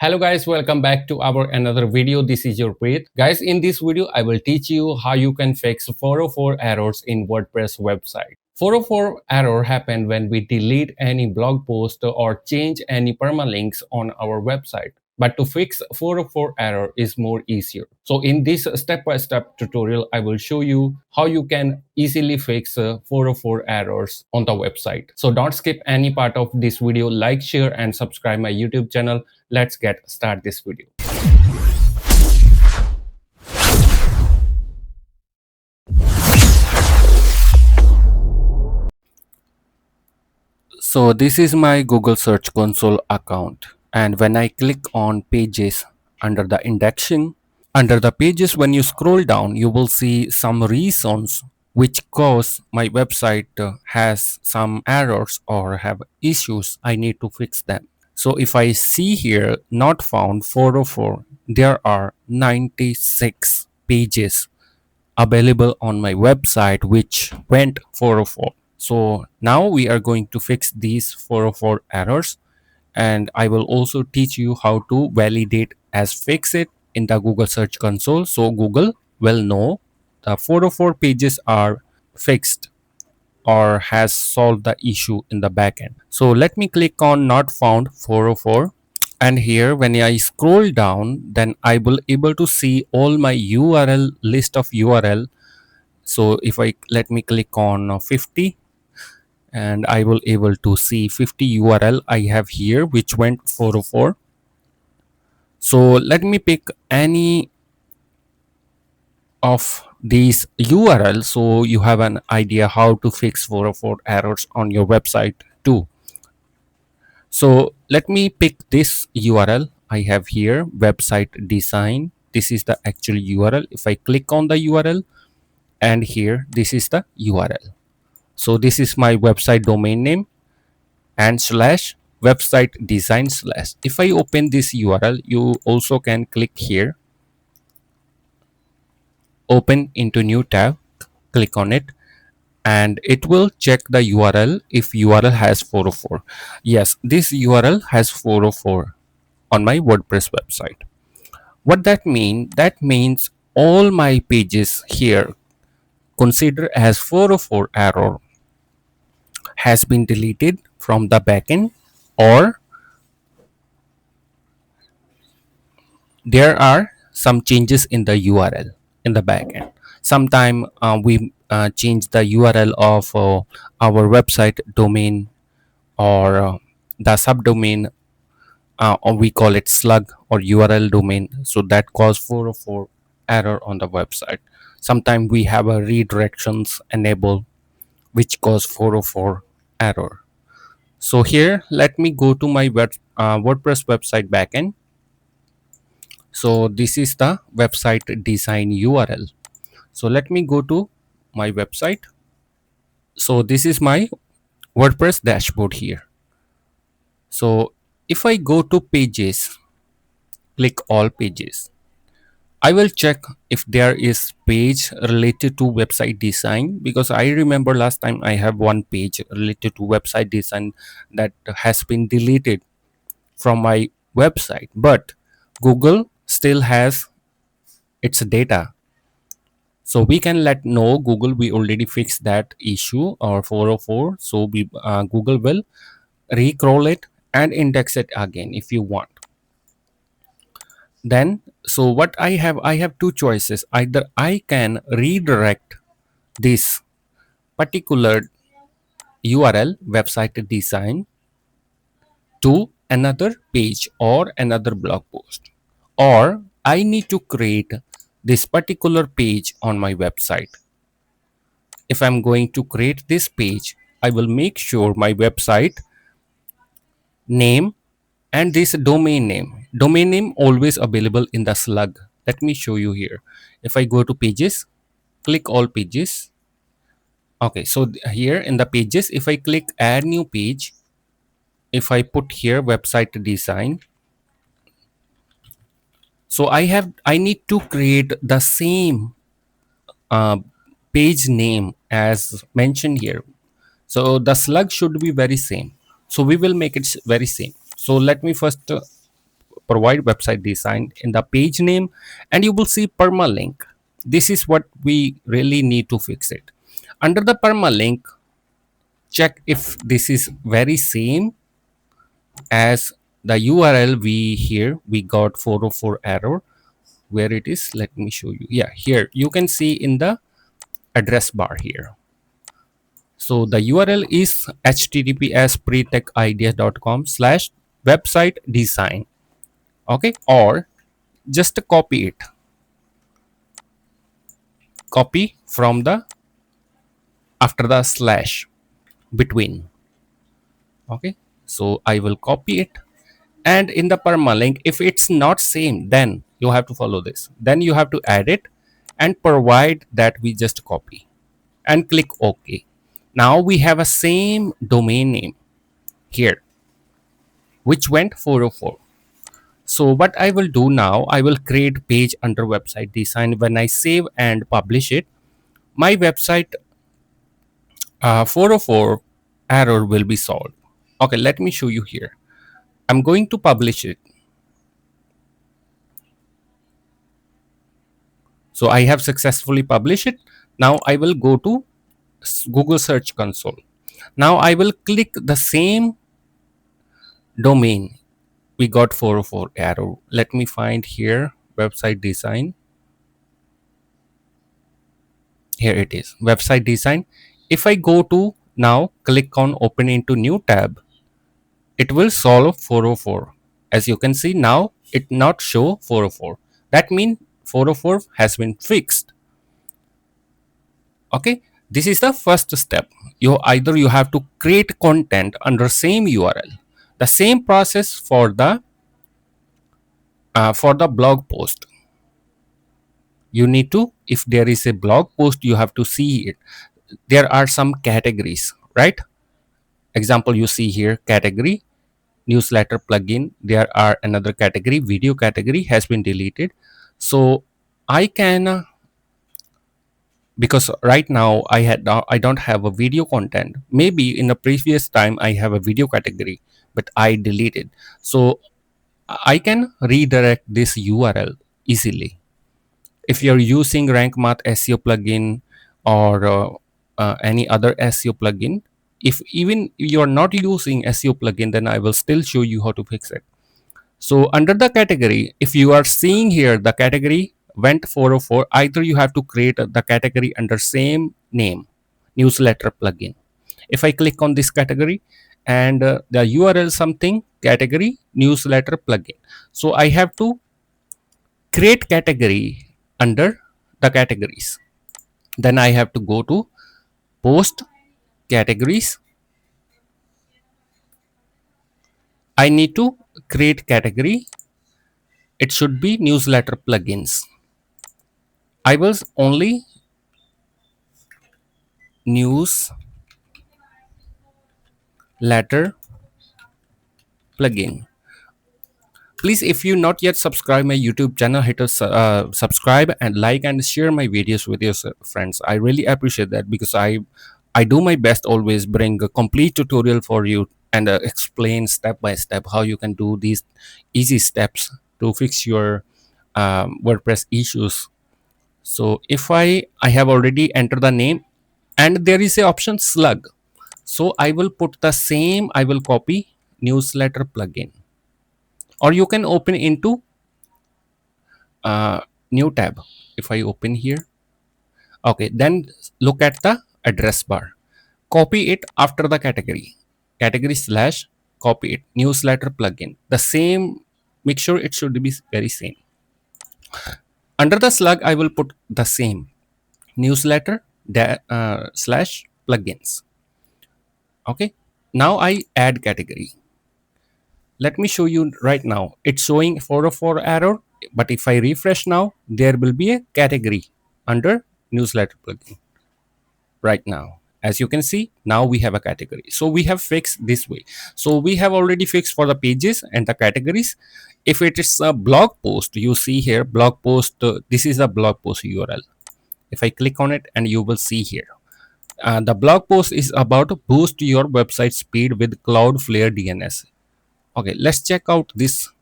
Hello guys, welcome back to our another video. This is your Preet. Guys, in this video, I will teach you how you can fix 404 errors in WordPress website. 404 error happen when we delete any blog post or change any permalinks on our website. But to fix 404 error is more easier. So in this step-by-step tutorial, I will show you how you can easily fix 404 errors on the website. So don't skip any part of this video. Like, share, and subscribe my YouTube channel. Let's get start this video. So this is my Google Search Console account, and when I click on pages under the indexing, under the pages, when you scroll down, you will see some reasons which cause my website has some errors or have issues. I need to fix them. So if I see here not found 404, there are 96 pages available on my website which went 404. So now we are going to fix these 404 errors, and I will also teach you how to validate as fix it in the Google Search Console, so Google will know the 404 pages are fixed or has solved the issue in the backend. So let me click on not found 404, and here when I scroll down, then I will able to see all my URL list of URL. So if I let me click on 50, and I will able to see 50 URL I have here which went 404. So let me pick any of these URL so you have an idea how to fix 404 errors on your website too. So let me pick this URL I have here, website design. This is the actual URL. If I click on the URL, and here this is the URL. So this is my website domain name and slash website design slash. If I open this URL, you also can click here, open into new tab, click on it, and it will check the URL if URL has 404. Yes, this URL has 404 on my WordPress website. What that mean? That means all my pages here considered as 404 error has been deleted from the backend, or there are some changes in the URL in the backend. Sometime we change the URL of our website domain, or the subdomain, or we call it slug or URL domain. So that cause 404 error on the website. Sometimes we have a redirections enabled which cause 404 error. So here let me go to my WordPress website backend. So this is the website design URL. So let me go to my website. So this is my WordPress dashboard here. So if I go to pages, click all pages, I will check if there is page related to website design, because I remember last time I have one page related to website design that has been deleted from my website, but Google still has its data. So we can let know Google we already fixed that issue or 404. So Google will recrawl it and index it again if you want. Then so what I have two choices. Either I can redirect this particular URL website design to another page or another blog post, or I need to create this particular page on my website. If I'm going to create this page, I will make sure my website name and this domain name always available in the slug. Let me show you here. If I go to pages, click all pages. Okay, so here in the pages, if I click add new page, if I put here website design, so I need to create the same page name as mentioned here. So the slug should be very same. So we will make it very same. So let me first provide website design in the page name, and you will see permalink. This is what we really need to fix it. Under the permalink, check if this is very same as the URL we got 404 error. Where it is, let me show you. Yeah, here you can see in the address bar here. So the URL is https pretechidea.com/website design. Okay, or just copy it. Copy from the after the slash between. Okay, so I will copy it, and in the permalink, if it's not same, then you have to follow this. Then you have to add it and provide that we just copy and click OK. Now we have a same domain name here, which went 404. So what I will do now, I will create page under website design. When I save and publish it, my website 404 error will be solved. Okay, let me show you here. I'm going to publish it. So I have successfully published it. Now I will go to Google Search Console. Now I will click the same domain. We got 404 error. Let me find here website design. Here it is, website design. If I go to now click on open into new tab, it will solve 404. As you can see now, it not show 404. That means 404 has been fixed. Okay, this is the first step. You have to create content under same URL. The same process for the blog post. You need to, if there is a blog post, you have to see it. There are some categories, right? Example, you see here category newsletter plugin. There are another category, video category has been deleted. So I can because right now I don't have a video content. Maybe in the previous time I have a video category, but I deleted. So I can redirect this URL easily. If you're using rank math SEO plugin or any other SEO plugin, if even you're not using SEO plugin, then I will still show you how to fix it. So under the category, if you are seeing here the category went 404, either you have to create the category under same name, newsletter plugin. If I click on this category and the URL something category newsletter plugin, so I have to create category under the categories. Then I have to go to post categories. I need to create category. It should be newsletter plugins. I was only newsletter plugin. Please, if you not yet subscribe my YouTube channel, hit a subscribe and like and share my videos with your friends. I really appreciate that because I do my best always bring a complete tutorial for you and explain step by step how you can do these easy steps to fix your WordPress issues. So if I have already entered the name and there is a option slug, so I will put the same, I will copy newsletter plugin, or you can open into new tab. If I open here, okay, then look at the address bar, copy it after the category slash, copy it newsletter plugin, the same. Make sure it should be very same. Under the slug I will put the same newsletter slash plugins. Okay, now I add category. Let me show you right now. It's showing 404 error, but if I refresh now, there will be a category under newsletter plugin right now. As you can see, now we have a category. So we have fixed this way. So we have already fixed for the pages and the categories. If it is a blog post, you see here blog post, this is a blog post URL. If I click on it, and you will see here, the blog post is about to boost your website speed with Cloudflare DNS. Okay, let's check out this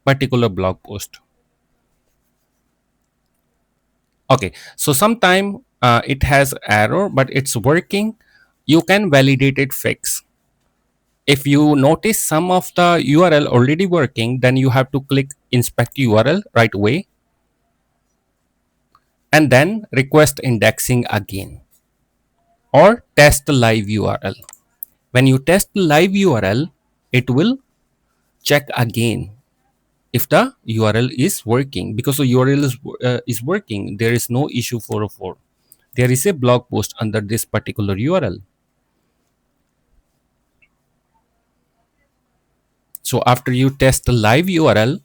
particular blog post. Okay, so sometime it has error but it's working. You can validate it fix. If you notice some of the URL already working, then you have to click inspect URL right away and then request indexing again or test live URL. When you test live URL, it will check again if the URL is working, because the URL is working. There is no issue 404. There is a blog post under this particular URL. So after you test the live URL,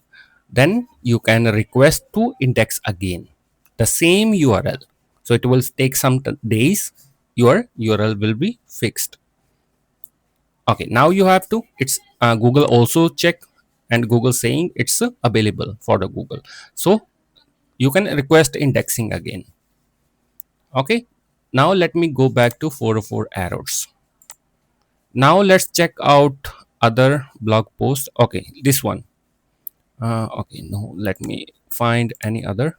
then you can request to index again the same URL. So it will take some days. Your URL will be fixed. Okay, now you have to, it's Google also check, and Google saying it's available for the Google. So you can request indexing again. Okay, now let me go back to 404 errors. Now let's check out other blog posts. Okay, this one. Okay, no, let me find any other.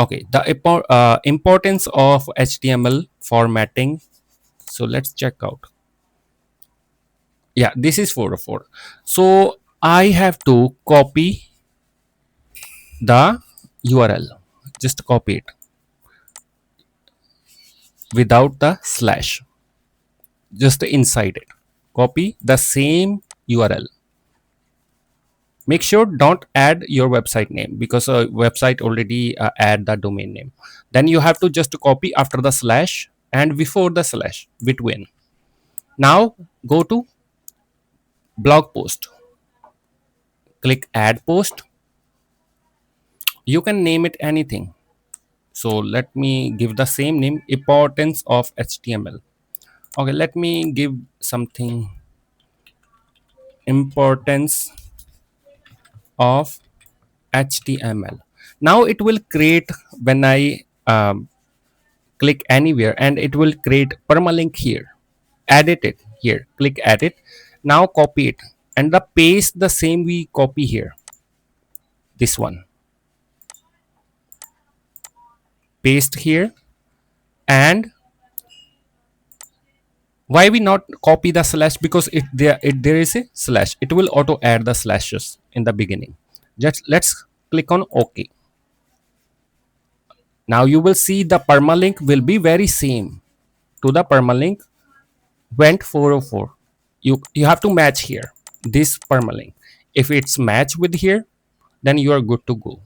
Okay, the importance of HTML formatting. So let's check out. Yeah, this is 404. So I have to copy the URL. Just copy it without the slash. Just inside it. Copy the same URL. Make sure don't add your website name, because a website already add the domain name. Then you have to just copy after the slash and before the slash between. Now go to blog post, click add post. You can name it anything. So let me give the same name, importance of HTML. Okay, let me give something, importance of HTML. Now it will create, when I click anywhere, and it will create permalink here. Edit it here, click edit. Now copy it and the paste the same we copy here. This one, paste here. And why we not copy the slash? Because there is a slash, it will auto add the slashes in the beginning. Just let's click on OK. Now you will see the permalink will be very same to the permalink went 404. You have to match here this permalink. If it's matched with here, then you are good to go.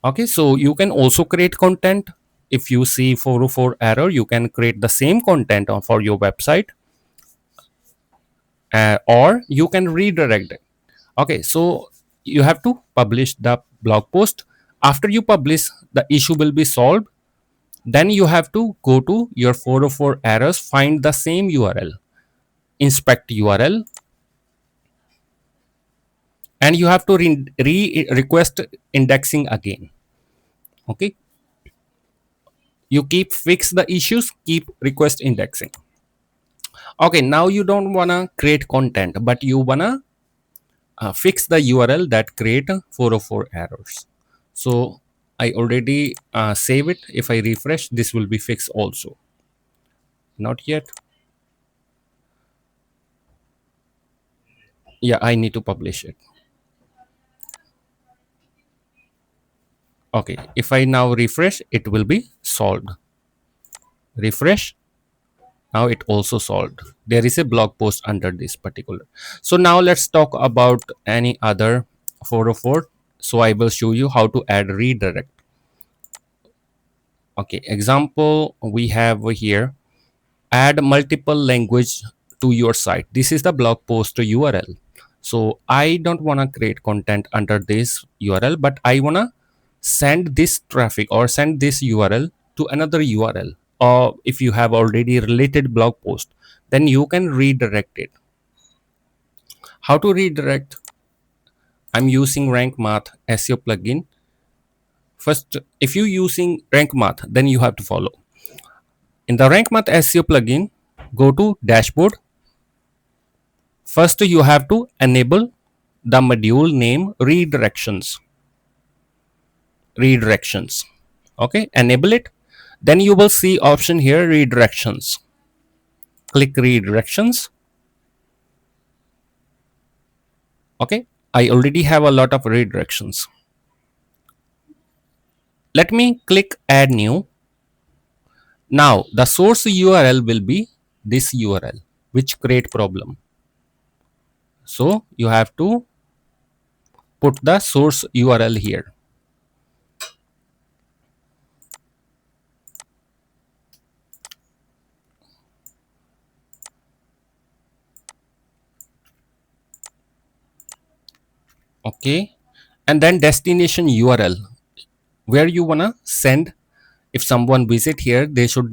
Okay, so you can also create content. If you see 404 error, you can create the same content for your website, or you can redirect it. Okay, so you have to publish the blog post. After you publish, the issue will be solved. Then you have to go to your 404 errors, find the same URL, inspect URL, and you have to request indexing again. Okay, you keep fix the issues, keep request indexing. Okay, now you don't wanna create content, but you wanna fix the URL that create 404 errors. So I already save it. If I refresh, this will be fixed also. Not yet. Yeah, I need to publish it. Okay, if I now refresh, it will be solved. Refresh. Now it also solved. There is a blog post under this particular. So now let's talk about any other 404. So I will show you how to add redirect. Okay, example we have here, add multiple language to your site. This is the blog post URL. So I don't want to create content under this URL, but I want to send this traffic or send this URL to another URL. Or if you have already related blog post, then you can redirect it. How to redirect? I'm using Rank Math SEO plugin. First, if you're using Rank Math, then you have to follow. In the Rank Math SEO plugin, go to dashboard. First, you have to enable the module name redirections. Okay, enable it. Then you will see option here, redirections. Click redirections. Okay, I already have a lot of redirections. Let me click add new. Now the source URL will be this URL, which create problem. So you have to put the source URL here. Okay, and then destination URL, where you wanna send. If someone visit here, they should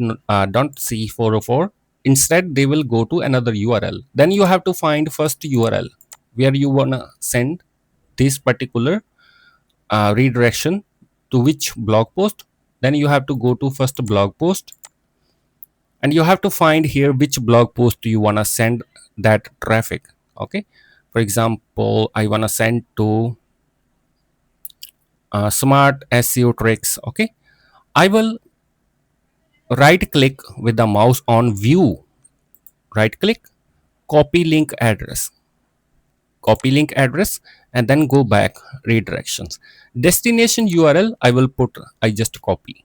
don't see 404. Instead, they will go to another URL. Then you have to find first URL where you wanna send this particular redirection to which blog post. Then you have to go to first blog post, and you have to find here which blog post you wanna send that traffic. Okay, for example, I wanna send to smart SEO tricks. Okay, I will right click with the mouse on view, right click, copy link address, and then go back redirections. Destination URL I will put, I just copy.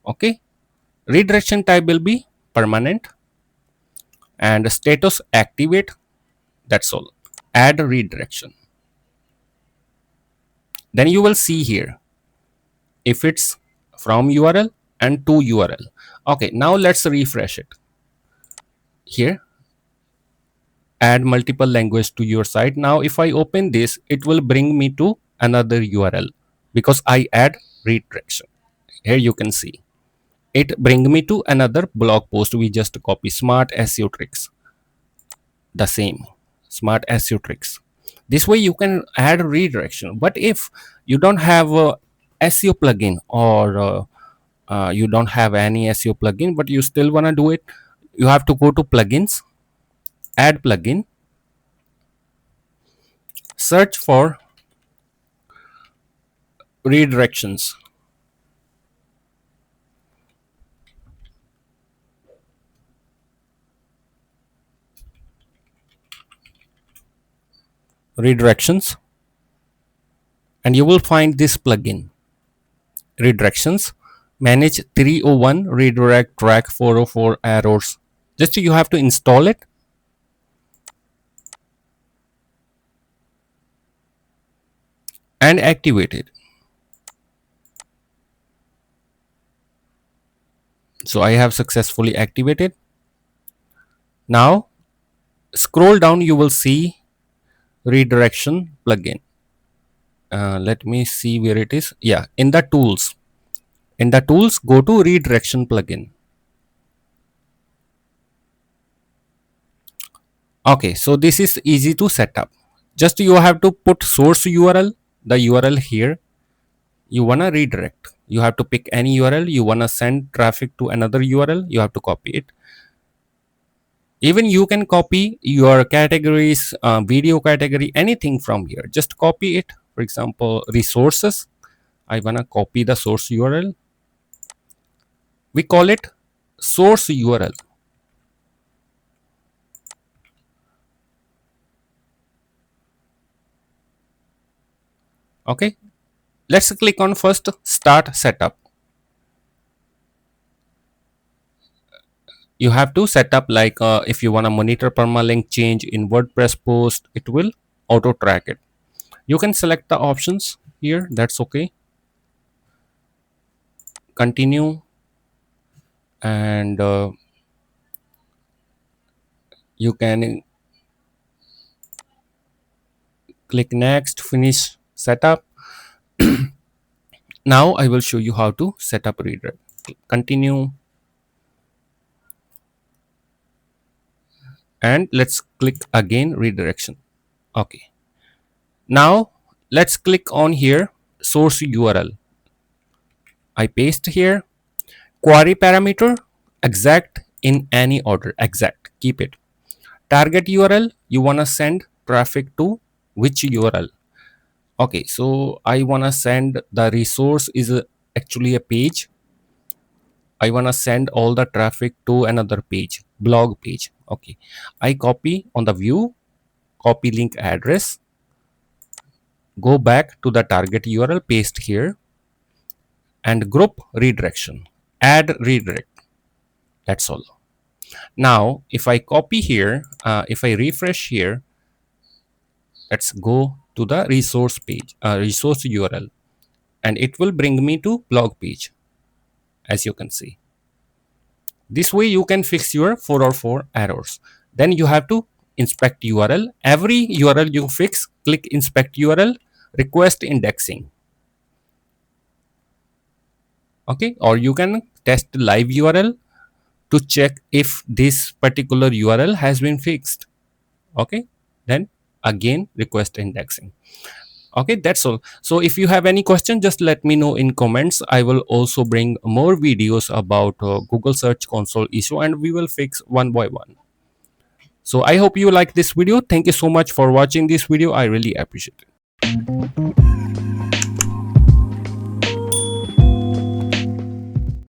Okay, redirection type will be permanent and status activate. That's all. Add redirection. Then you will see here if it's from URL and to URL. Okay, now let's refresh it. Here, add multiple language to your site. Now if I open this, it will bring me to another URL because I add redirection. Here you can see it bring me to another blog post. We just copy smart SEO tricks, the same smart SEO tricks. This way you can add redirection. But if you don't have a SEO plugin, or you don't have any SEO plugin but you still want to do it, you have to go to plugins, add plugin, search for redirections. Redirections, and you will find this plugin, redirections, manage 301 redirect track 404 errors. Just you have to install it and activate it. So I have successfully activated. Now scroll down, you will see redirection plugin. Let me see where it is. Yeah, in the tools. In the tools, go to redirection plugin. Okay, so this is easy to set up. Just you have to put source URL, the URL here you wanna redirect. You have to pick any URL you wanna send traffic to another URL. You have to copy it. Even you can copy your categories, video category, anything from here. Just copy it. For example, resources. I wanna copy the source URL. We call it source URL. Okay, let's click on first start setup. You have to set up like if you want to monitor permalink change in WordPress post, it will auto track it. You can select the options here, that's okay. Continue, and you can click next, finish setup. Now I will show you how to set up redirect. Continue, and let's click again redirection. Okay, now let's click on here source URL. I paste here. Query parameter exact in any order, exact, keep it. Target URL, you want to send traffic to which URL. Okay, so I want to send the resource is actually a page. I want to send all the traffic to another page, blog page. Okay, I copy on the view, copy link address, go back to the target URL, paste here, and group redirection, add redirect. That's all. Now if I copy here, if I refresh here, let's go to the resource page, resource URL, and it will bring me to blog page. As you can see, this way you can fix your 404 errors. Then you have to inspect URL. Every URL you fix, click inspect URL, request indexing. Okay, or you can test live URL to check if this particular URL has been fixed. Okay, then again request indexing. Okay, that's all. So if you have any question, just let me know in comments. I will also bring more videos about Google Search Console issue, and we will fix one by one. So I hope you like this video. Thank you so much for watching this video. I really appreciate it.